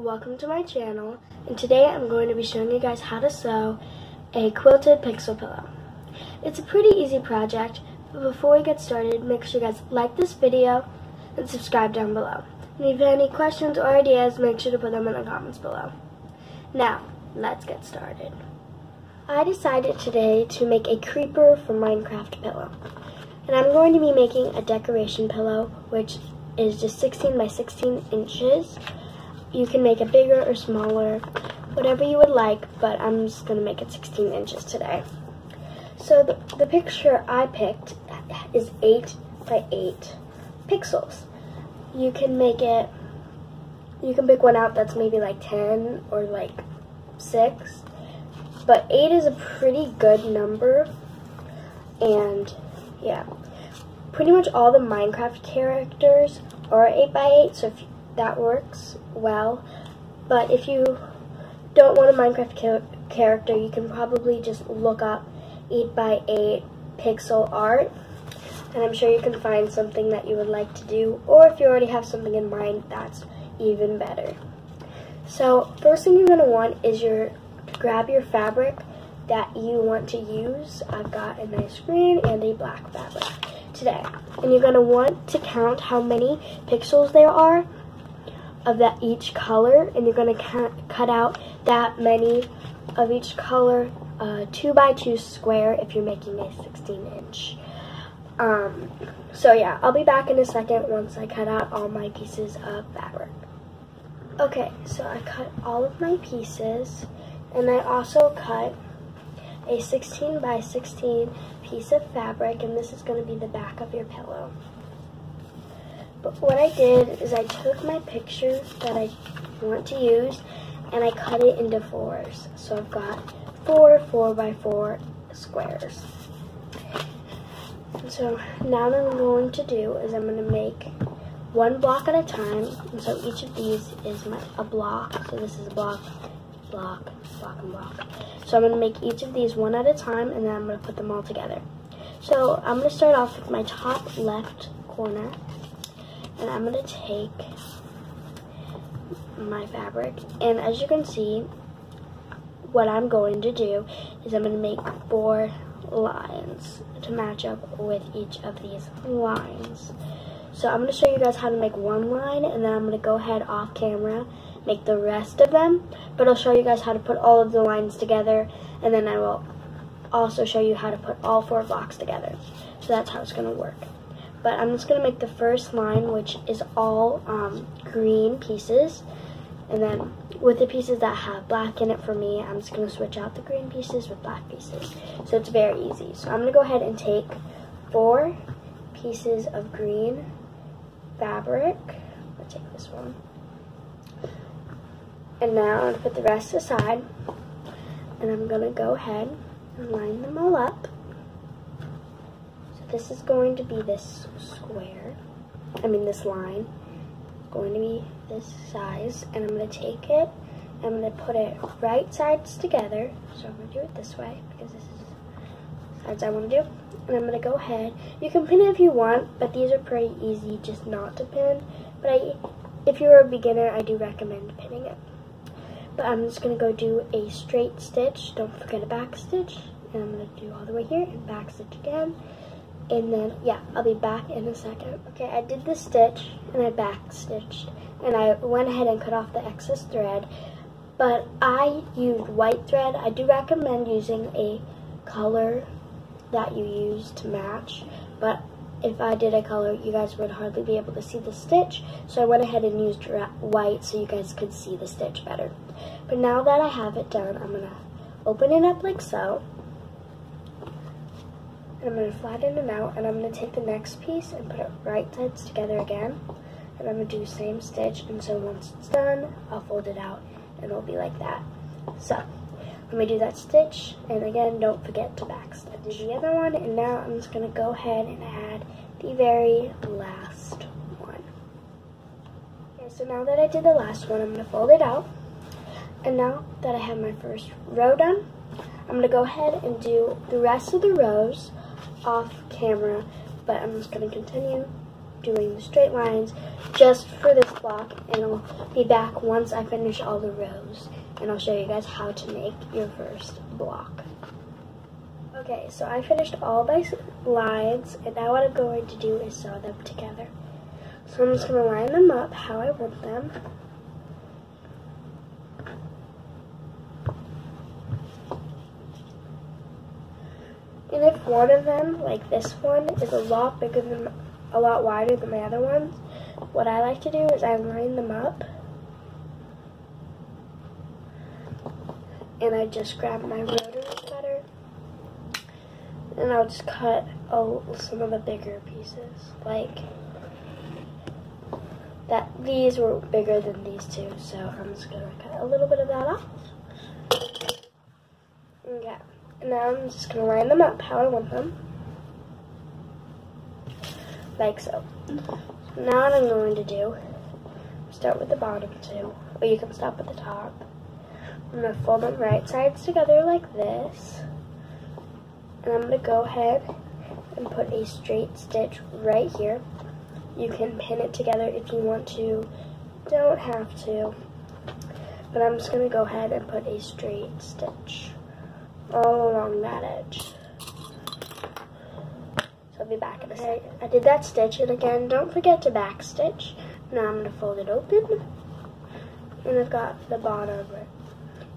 welcome to my channel, and today I'm going to be showing you guys how to sew a quilted pixel pillow. It's a pretty easy project, but before we get started, make sure you guys like this video and subscribe down below. And if you have any questions or ideas, make sure to put them in the comments below. Now, let's get started. I decided today to make a creeper for Minecraft pillow. And I'm going to be making a decoration pillow, which is just 16 by 16 inches. You can make it bigger or smaller, whatever you would like, but I'm just going to make it 16 inches today. So the picture I picked is 8 by 8 pixels. You can pick one out that's maybe like 10 or like 6, but 8 is a pretty good number. And yeah, pretty much all the Minecraft characters are 8 by 8, so if that works well. But if you don't want a Minecraft character, you can probably just look up 8 by 8 pixel art, and I'm sure you can find something that you would like to do, or if you already have something in mind, that's even better. So first thing you're going to want is to grab your fabric that you want to use. I've got a nice green and a black fabric today, and you're going to want to count how many pixels there are of that each color, and you're going to cut out that many of each color, 2 by 2 square if you're making a 16 inch. So yeah, I'll be back in a second once I cut out all my pieces of fabric. Okay, so I cut all of my pieces, and I also cut a 16 by 16 piece of fabric, and this is going to be the back of your pillow. But what I did is I took my picture that I want to use and I cut it into 4s. So I've got 4 by 4 squares. And so now what I'm going to do is I'm going to make one block at a time. And so each of these is a block. So this is a block, block, block, and block. So I'm going to make each of these one at a time, and then I'm going to put them all together. So I'm going to start off with my top left corner. And I'm going to take my fabric, and as you can see, what I'm going to do is I'm going to make 4 lines to match up with each of these lines. So I'm going to show you guys how to make one line, and then I'm going to go ahead off camera, make the rest of them, but I'll show you guys how to put all of the lines together, and then I will also show you how to put all 4 blocks together. So that's how it's going to work. But I'm just going to make the first line, which is all green pieces. And then with the pieces that have black in it for me, I'm just going to switch out the green pieces with black pieces. So it's very easy. So I'm going to go ahead and take 4 pieces of green fabric. I'll take this one. And now I'm going to put the rest aside. And I'm going to go ahead and line them all up. This is going to be this square, this line. It's going to be this size, and I'm going to take it, and I'm going to put it right sides together. So I'm going to do it this way, because this is the sides I want to do. And I'm going to go ahead. You can pin it if you want, but these are pretty easy just not to pin. But if you're a beginner, I do recommend pinning it. But I'm just going to go do a straight stitch. Don't forget a back stitch. And I'm going to do all the way here and back stitch again. And then, yeah, I'll be back in a second. Okay, I did the stitch, and I back stitched, and I went ahead and cut off the excess thread, but I used white thread. I do recommend using a color that you use to match, but if I did a color, you guys would hardly be able to see the stitch, so I went ahead and used white so you guys could see the stitch better. But now that I have it done, I'm going to open it up like so. I'm going to flatten it out, and I'm going to take the next piece and put it right sides together again, and I'm going to do the same stitch, and so once it's done, I'll fold it out, and it'll be like that. So, let me do that stitch, and again, don't forget to back stitch. Do the other one, and now I'm just going to go ahead and add the very last one. Okay, so now that I did the last one, I'm going to fold it out, and now that I have my first row done, I'm going to go ahead and do the rest of the rows off camera, but I'm just going to continue doing the straight lines just for this block, and I'll be back once I finish all the rows, and I'll show you guys how to make your first block. Okay, so I finished all my lines, and now what I'm going to do is sew them together. So I'm just going to line them up how I want them. And if one of them, like this one, is a lot wider than the other ones, what I like to do is I line them up, and I just grab my rotary cutter, and I'll just cut some of the bigger pieces, like that. These were bigger than these two, so I'm just gonna cut a little bit of that off. Okay. Now I'm just going to line them up how I want them, like so. Now what I'm going to do, start with the bottom two, or you can stop at the top. I'm going to fold them right sides together like this, and I'm going to go ahead and put a straight stitch right here. You can pin it together if you want to, don't have to, but I'm just going to go ahead and put a straight stitch all along that edge. So I'll be back in a second. I did that stitch, and again, don't forget to back stitch. Now I'm going to fold it open, and I've got the bottom.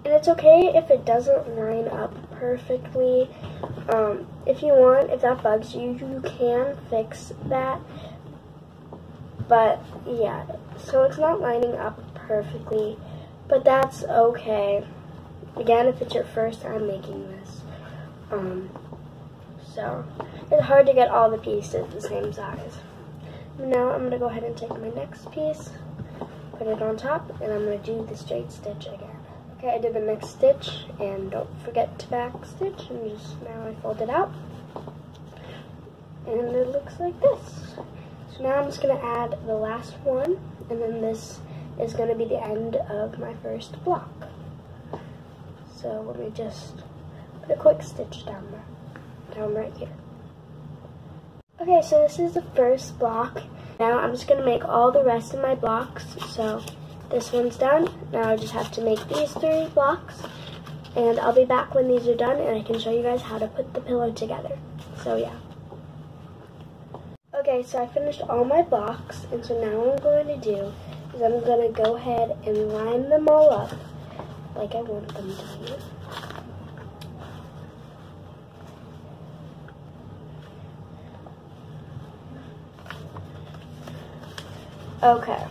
And it's okay if it doesn't line up perfectly. If you want, if that bugs you, you can fix that. But yeah, so it's not lining up perfectly, but that's okay. Again, if it's your first time making this. So, it's hard to get all the pieces the same size. Now I'm going to go ahead and take my next piece, put it on top, and I'm going to do the straight stitch again. Okay, I did the next stitch, and don't forget to back stitch, and just now I fold it out. And it looks like this. So now I'm just going to add the last one, and then this is going to be the end of my first block. So let me just put a quick stitch down right here. Okay, so this is the first block. Now I'm just going to make all the rest of my blocks. So this one's done. Now I just have to make these 3 blocks. And I'll be back when these are done, and I can show you guys how to put the pillow together. So yeah. Okay, so I finished all my blocks, and so now what I'm going to do is I'm going to go ahead and line them all up like I want them to be. Okay,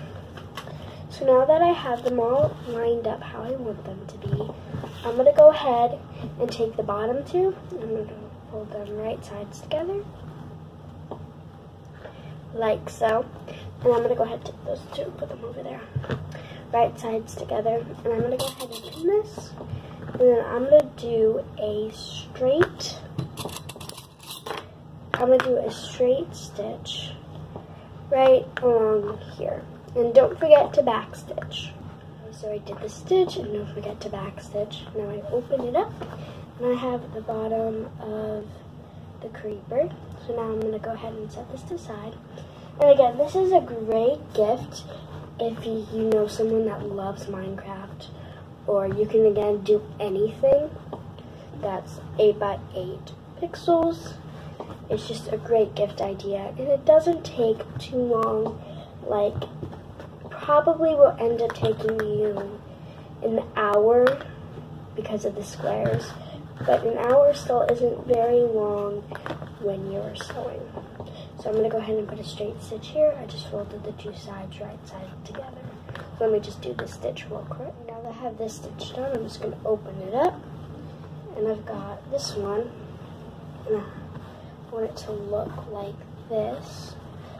so now that I have them all lined up how I want them to be, I'm going to go ahead and take the bottom 2, and I'm going to fold them right sides together, like so, and I'm going to go ahead and take those 2 and put them over there. Right sides together, and I'm going to go ahead and pin this, and then I'm going to do a straight stitch right along here, and don't forget to back stitch. So I did the stitch, and don't forget to back stitch. Now I open it up, and I have the bottom of the creeper. So now I'm going to go ahead and set this aside, and again, this is a great gift if you know someone that loves Minecraft, or you can again do anything that's 8x8 pixels. It's just a great gift idea, and it doesn't take too long. Like, probably will end up taking you an hour because of the squares, but an hour still isn't very long when you're sewing. So I'm going to go ahead and put a straight stitch here. I just folded the 2 sides right side together. Let me just do this stitch real quick. Now that I have this stitch done, I'm just going to open it up. And I've got this one. And I want it to look like this.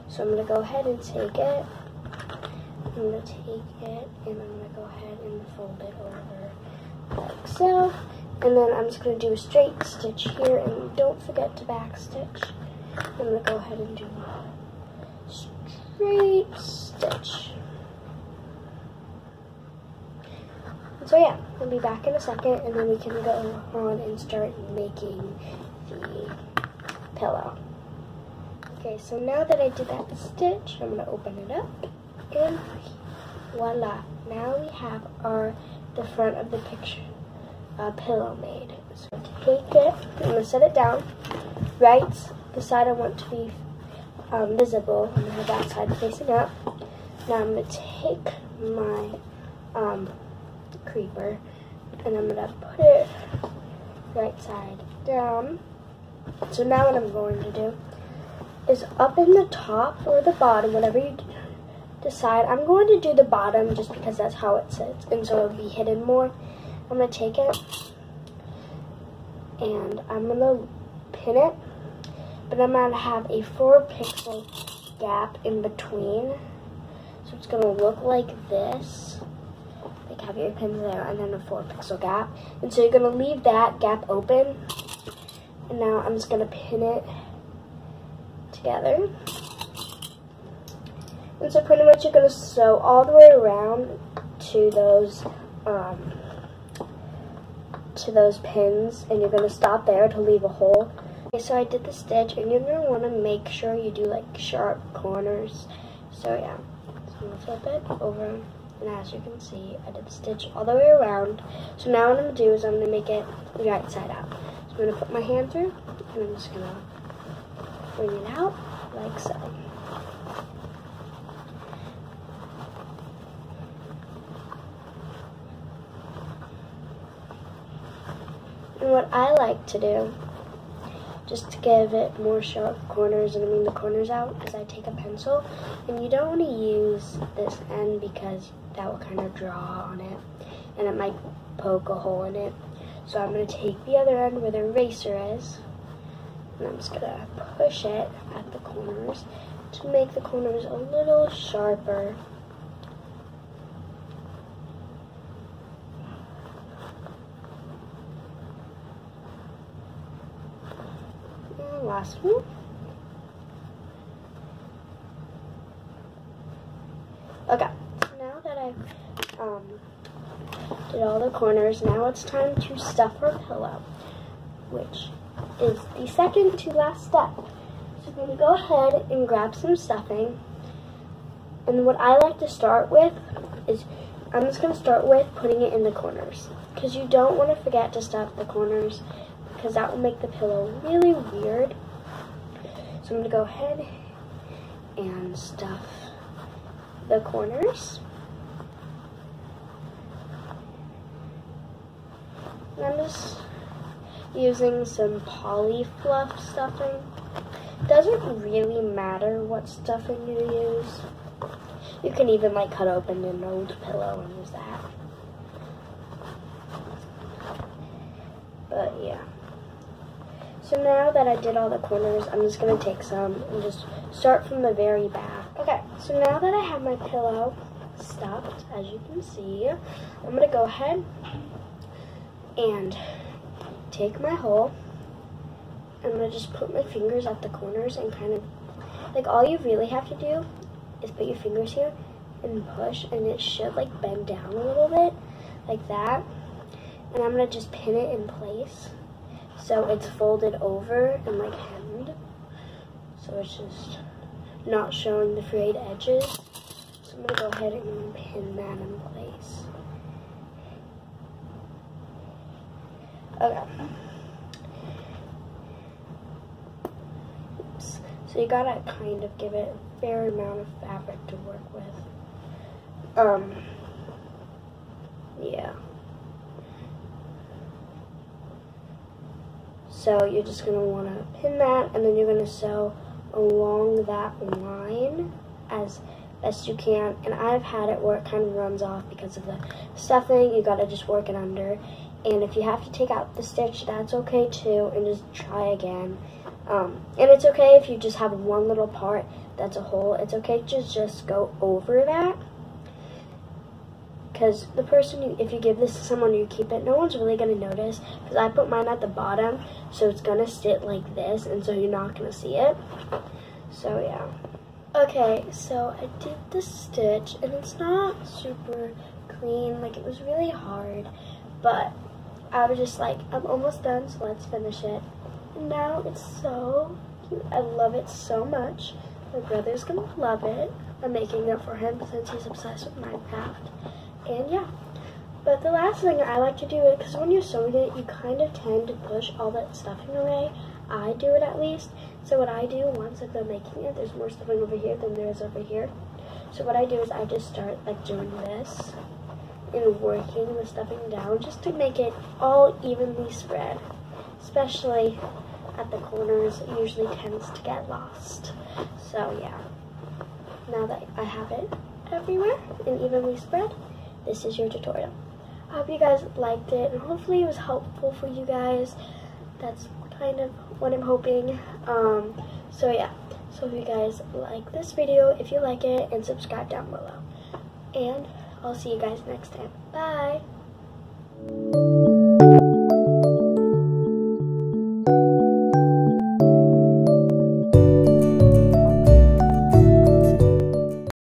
So I'm going to go ahead and take it. I'm going to take it, and I'm going to go ahead and fold it over like so. And then I'm just going to do a straight stitch here, and don't forget to back stitch. I'm going to go ahead and do a straight stitch. So yeah, I'll be back in a second, and then we can go on and start making the pillow. Okay, so now that I did that stitch, I'm going to open it up, and voila. Now we have the front of the picture pillow made. So take it, I'm going to set it down right the side I want to be visible. I'm going to have that side facing up. Now I'm going to take my creeper and I'm going to put it right side down. So now what I'm going to do is up in the top or the bottom, whatever you decide. I'm going to do the bottom just because that's how it sits, and so it'll be hidden more. I'm going to take it and I'm going to pin it, but I'm going to have a 4 pixel gap in between. So it's going to look like this. Like have your pins there and then a 4 pixel gap. And so you're going to leave that gap open. And now I'm just going to pin it together. And so pretty much you're going to sew all the way around to those pins, and you're going to stop there to leave a hole. Okay, so I did the stitch, and you're going to want to make sure you do like sharp corners. So yeah, so I'm going to flip it over, and as you can see, I did the stitch all the way around. So now what I'm going to do is I'm going to make it right side out. So I'm going to put my hand through, and I'm just going to bring it out like so. And what I like to do, just to give it more sharp corners, and I mean the corners out, is I take a pencil, and you don't want to use this end because that will kind of draw on it, and it might poke a hole in it. So I'm going to take the other end where the eraser is, and I'm just going to push it at the corners to make the corners a little sharper. Last one. Okay, so now that I've did all the corners, now it's time to stuff our pillow, which is the second to last step. So I'm going to go ahead and grab some stuffing, and what I like to start with is I'm just going to start with putting it in the corners, because you don't want to forget to stuff the corners, because that will make the pillow really weird. So I'm going to go ahead and stuff the corners. And I'm just using some poly fluff stuffing. Doesn't really matter what stuffing you use. You can even like cut open an old pillow and use that. But yeah. So now that I did all the corners, I'm just going to take some and just start from the very back. Okay, so now that I have my pillow stuffed, as you can see, I'm going to go ahead and take my hole. I'm going to just put my fingers at the corners and kind of, like all you really have to do is put your fingers here and push, and it should like bend down a little bit, like that. And I'm going to just pin it in place. So it's folded over and like hemmed. So it's just not showing the frayed edges. So I'm going to go ahead and pin that in place. Okay. Oops. So you gotta kind of give it a fair amount of fabric to work with. Yeah. So you're just going to want to pin that, and then you're going to sew along that line as best you can. And I've had it where it kind of runs off because of the stuffing. You got to just work it under. And if you have to take out the stitch, that's okay too, and just try again. And it's okay if you just have one little part that's a hole. It's okay to just go over that. Because the person, if you give this to someone or you keep it, no one's really going to notice. Because I put mine at the bottom, so it's going to sit like this, and so you're not going to see it. So, yeah. Okay, so I did the stitch, and it's not super clean. Like, it was really hard. But I was just like, I'm almost done, so let's finish it. And now it's so cute. I love it so much. My brother's gonna love it. I'm making it for him since he's obsessed with Minecraft. And yeah. But the last thing I like to do is, because when you're sewing it, you kind of tend to push all that stuffing away. I do it at least. So what I do, once I'm done making it, there's more stuffing over here than there is over here. So what I do is I just start like doing this and working the stuffing down just to make it all evenly spread. Especially at the corners, it usually tends to get lost. So yeah, now that I have it everywhere and evenly spread, this is your tutorial. I hope you guys liked it, and hopefully it was helpful for you guys. That's kind of what I'm hoping. So yeah, so if you guys like this video, if you like it, and subscribe down below. And I'll see you guys next time. Bye!